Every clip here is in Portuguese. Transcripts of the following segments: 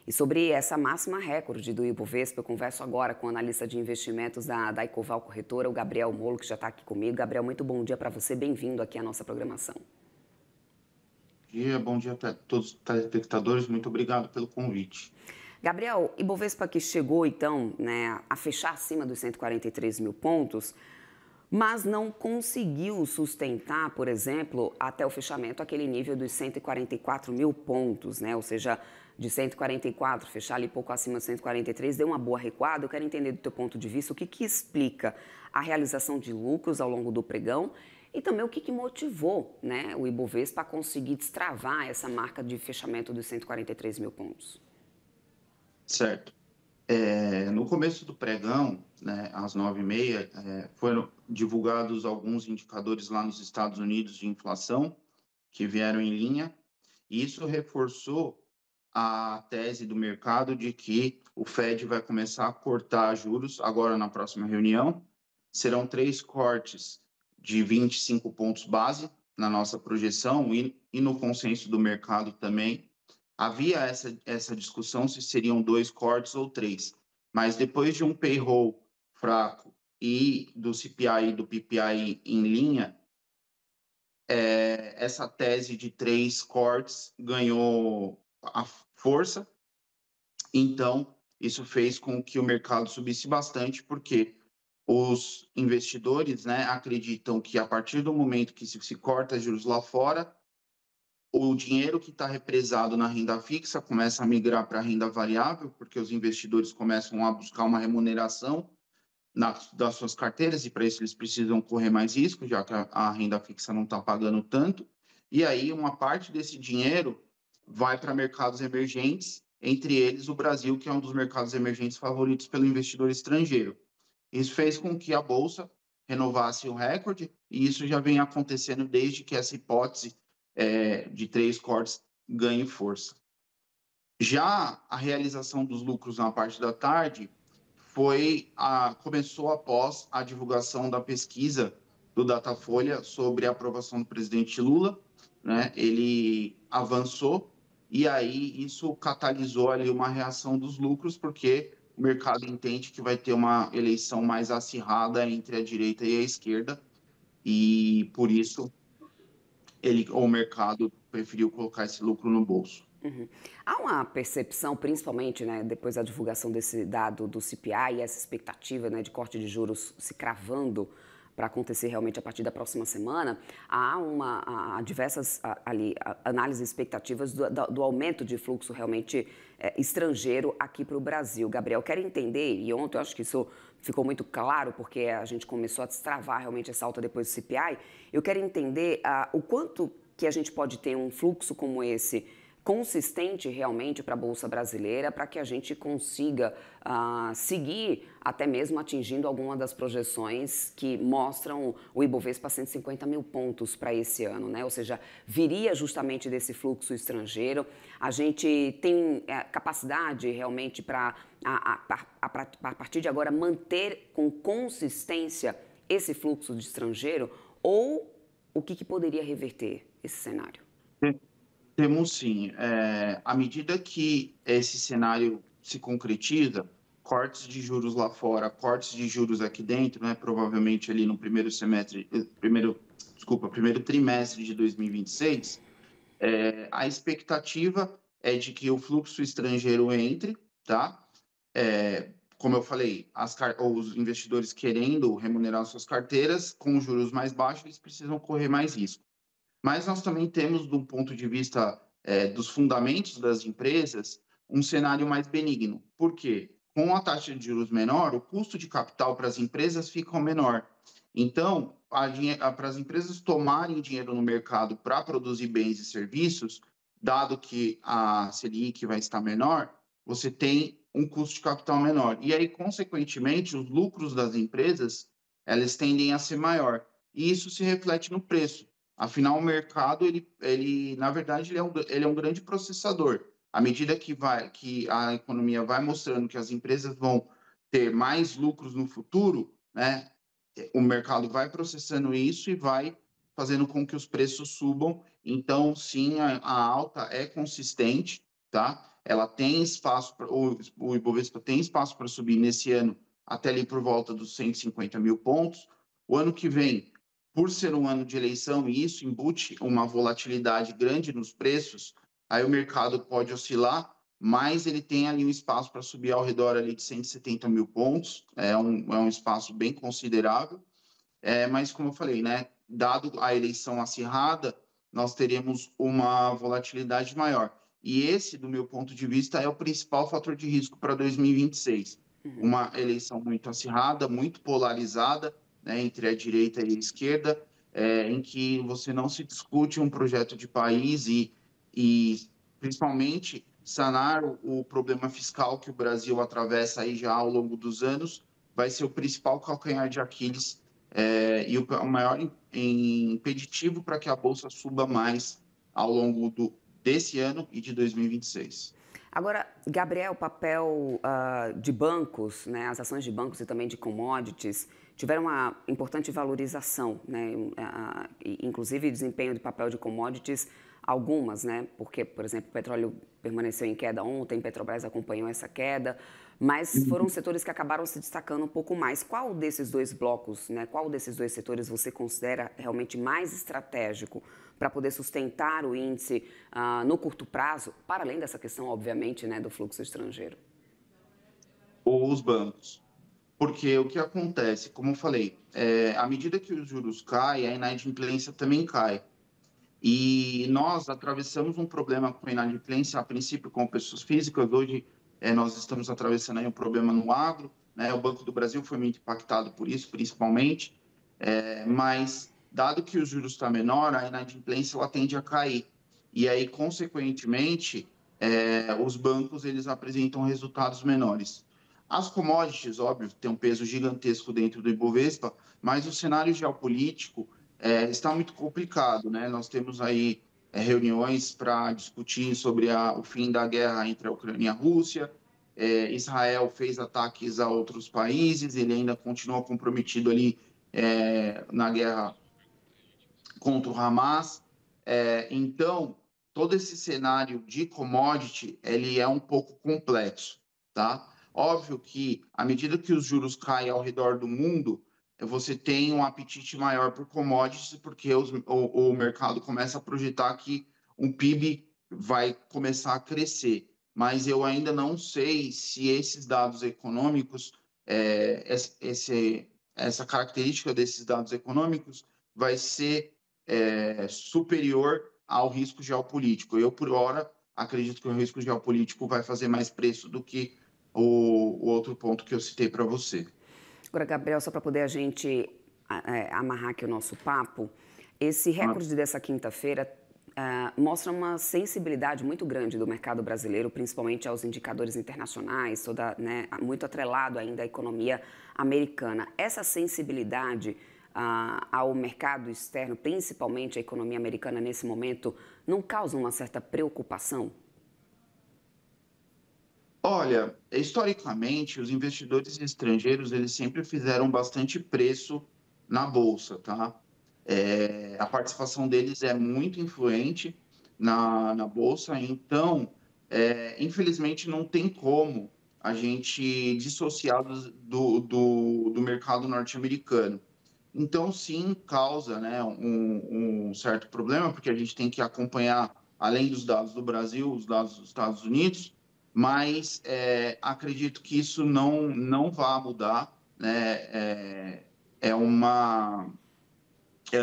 E sobre essa máxima recorde do Ibovespa, eu converso agora com o analista de investimentos da Ecoval Corretora, o Gabriel Molo, que já está aqui comigo. Gabriel, muito bom dia para você, bem-vindo aqui à nossa programação. Bom dia a todos os telespectadores, muito obrigado pelo convite. Gabriel, Ibovespa que chegou então, né, a fechar acima dos 143 mil pontos, mas não conseguiu sustentar, por exemplo, até o fechamento, aquele nível dos 144 mil pontos, né? Ou seja, de 144, fechar ali pouco acima de 143, deu uma boa recuada. Eu quero entender do teu ponto de vista o que explica a realização de lucros ao longo do pregão e também o que motivou, né, o Ibovespa a conseguir destravar essa marca de fechamento dos 143 mil pontos. Certo. No começo do pregão, né, às 9h30, foram divulgados alguns indicadores lá nos Estados Unidos de inflação, que vieram em linha, e isso reforçou a tese do mercado de que o Fed vai começar a cortar juros agora na próxima reunião. Serão 3 cortes de 25 pontos base na nossa projeção e no consenso do mercado também. Havia essa discussão se seriam 2 cortes ou 3, mas depois de um payroll fraco e do CPI e do PPI em linha, essa tese de 3 cortes ganhou a força. Então, isso fez com que o mercado subisse bastante, porque os investidores, né, acreditam que a partir do momento que se corta juros lá fora, o dinheiro que está represado na renda fixa começa a migrar para a renda variável, porque os investidores começam a buscar uma remuneração das suas carteiras, e para isso eles precisam correr mais risco, já que a renda fixa não está pagando tanto. E aí uma parte desse dinheiro vai para mercados emergentes, entre eles o Brasil, que é um dos mercados emergentes favoritos pelo investidor estrangeiro. Isso fez com que a Bolsa renovasse o recorde, e isso já vem acontecendo desde que essa hipótese de 3 cortes ganhe força. Já a realização dos lucros na parte da tarde começou após a divulgação da pesquisa do Datafolha sobre a aprovação do presidente Lula, né? Ele avançou e aí isso catalisou ali uma reação dos lucros, porque o mercado entende que vai ter uma eleição mais acirrada entre a direita e a esquerda, e por isso o mercado preferiu colocar esse lucro no bolso. Uhum. Há uma percepção, principalmente, né, depois da divulgação desse dado do CPI e essa expectativa, né, de corte de juros se cravando para acontecer realmente a partir da próxima semana, há diversas análises e expectativas do aumento de fluxo realmente estrangeiro aqui para o Brasil. Gabriel, quero entender, e ontem eu acho que isso ficou muito claro, porque a gente começou a destravar realmente essa alta depois do CPI, eu quero entender o quanto que a gente pode ter um fluxo como esse consistente realmente para a Bolsa Brasileira, para que a gente consiga seguir até mesmo atingindo alguma das projeções que mostram o Ibovespa 150 mil pontos para esse ano, né? Ou seja, viria justamente desse fluxo estrangeiro. A gente tem capacidade realmente para, a partir de agora, manter com consistência esse fluxo de estrangeiro, ou o que poderia reverter esse cenário? Temos sim. À medida que esse cenário se concretiza, cortes de juros lá fora, cortes de juros aqui dentro, né, provavelmente ali no primeiro trimestre de 2026, a expectativa é de que o fluxo estrangeiro entre, tá? Como eu falei, os investidores querendo remunerar suas carteiras com juros mais baixos, eles precisam correr mais risco. Mas nós também temos, do ponto de vista dos fundamentos das empresas, um cenário mais benigno. Por quê? Com a taxa de juros menor, o custo de capital para as empresas fica menor. Então, para as empresas tomarem dinheiro no mercado para produzir bens e serviços, dado que a Selic vai estar menor, você tem um custo de capital menor. E aí, consequentemente, os lucros das empresas, elas tendem a ser maior. E isso se reflete no preço. Afinal, o mercado, na verdade, ele é um grande processador. À medida que a economia vai mostrando que as empresas vão ter mais lucros no futuro, né, o mercado vai processando isso e vai fazendo com que os preços subam. Então, sim, a alta é consistente, tá? ela tem espaço, o Ibovespa tem espaço para subir nesse ano até ali por volta dos 150 mil pontos. O ano que vem, por ser um ano de eleição e isso embute uma volatilidade grande nos preços, aí o mercado pode oscilar, mas ele tem ali um espaço para subir ao redor ali de 170 mil pontos, é um espaço bem considerável, mas como eu falei, né, dado a eleição acirrada, nós teremos uma volatilidade maior. E esse, do meu ponto de vista, é o principal fator de risco para 2026. Uma eleição muito acirrada, muito polarizada, né, entre a direita e a esquerda, em que você não se discute um projeto de país e principalmente, sanar o problema fiscal que o Brasil atravessa aí já ao longo dos anos, vai ser o principal calcanhar de Aquiles e o maior impeditivo para que a Bolsa suba mais ao longo desse ano e de 2026. Agora, Gabriel, o papel de bancos, né, as ações de bancos e também de commodities tiveram uma importante valorização, né, inclusive desempenho de papel de commodities, algumas, né, porque, por exemplo, o petróleo permaneceu em queda ontem, Petrobras acompanhou essa queda, mas foram setores que acabaram se destacando um pouco mais. Qual desses dois blocos, né, qual desses dois setores você considera realmente mais estratégico para poder sustentar o índice no curto prazo, para além dessa questão, obviamente, né, do fluxo estrangeiro? Ou os bancos. Porque o que acontece, como eu falei, à medida que os juros caem, a inadimplência também cai. E nós atravessamos um problema com a inadimplência, a princípio com pessoas físicas, hoje nós estamos atravessando aí um problema no agro, né? O Banco do Brasil foi muito impactado por isso, principalmente, mas dado que os juros estão menor, a inadimplência ela tende a cair. E aí, consequentemente, os bancos eles apresentam resultados menores. As commodities, óbvio, têm um peso gigantesco dentro do Ibovespa, mas o cenário geopolítico está muito complicado, né? Nós temos aí reuniões para discutir sobre o fim da guerra entre a Ucrânia e a Rússia. Israel fez ataques a outros países, ele ainda continua comprometido ali na guerra contra o Hamas. Então, todo esse cenário de commodity, ele é um pouco complexo, tá? Óbvio que, à medida que os juros caem ao redor do mundo, você tem um apetite maior por commodities, porque o mercado começa a projetar que um PIB vai começar a crescer. Mas eu ainda não sei se esses dados econômicos, essa característica desses dados econômicos vai ser superior ao risco geopolítico. Eu, por hora, acredito que o risco geopolítico vai fazer mais preço do que o outro ponto que eu citei para você. Agora, Gabriel, só para poder a gente amarrar aqui o nosso papo, esse recorde dessa quinta-feira mostra uma sensibilidade muito grande do mercado brasileiro, principalmente aos indicadores internacionais, né, muito atrelado ainda à economia americana. Essa sensibilidade ao mercado externo, principalmente à economia americana nesse momento, não causa uma certa preocupação? Olha, historicamente, os investidores estrangeiros eles sempre fizeram bastante preço na bolsa, tá? A participação deles é muito influente na bolsa, então, infelizmente, não tem como a gente dissociar do mercado norte-americano. Então, sim, causa, né, um certo problema, porque a gente tem que acompanhar, além dos dados do Brasil, os dados dos Estados Unidos, mas acredito que isso não vai mudar, né? É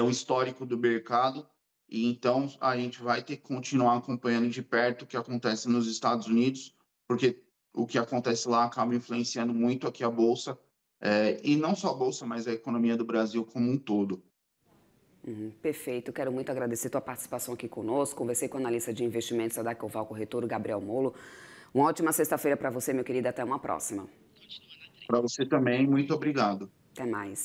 o histórico do mercado, e então a gente vai ter que continuar acompanhando de perto o que acontece nos Estados Unidos, porque o que acontece lá acaba influenciando muito aqui a Bolsa, e não só a Bolsa, mas a economia do Brasil como um todo. Perfeito. Quero muito agradecer a tua participação aqui conosco. Conversei com o analista de investimentos da Dacoval Corretora, Gabriel Molo. Uma ótima sexta-feira para você, meu querido. Até uma próxima. Para você também, muito obrigado. Até mais.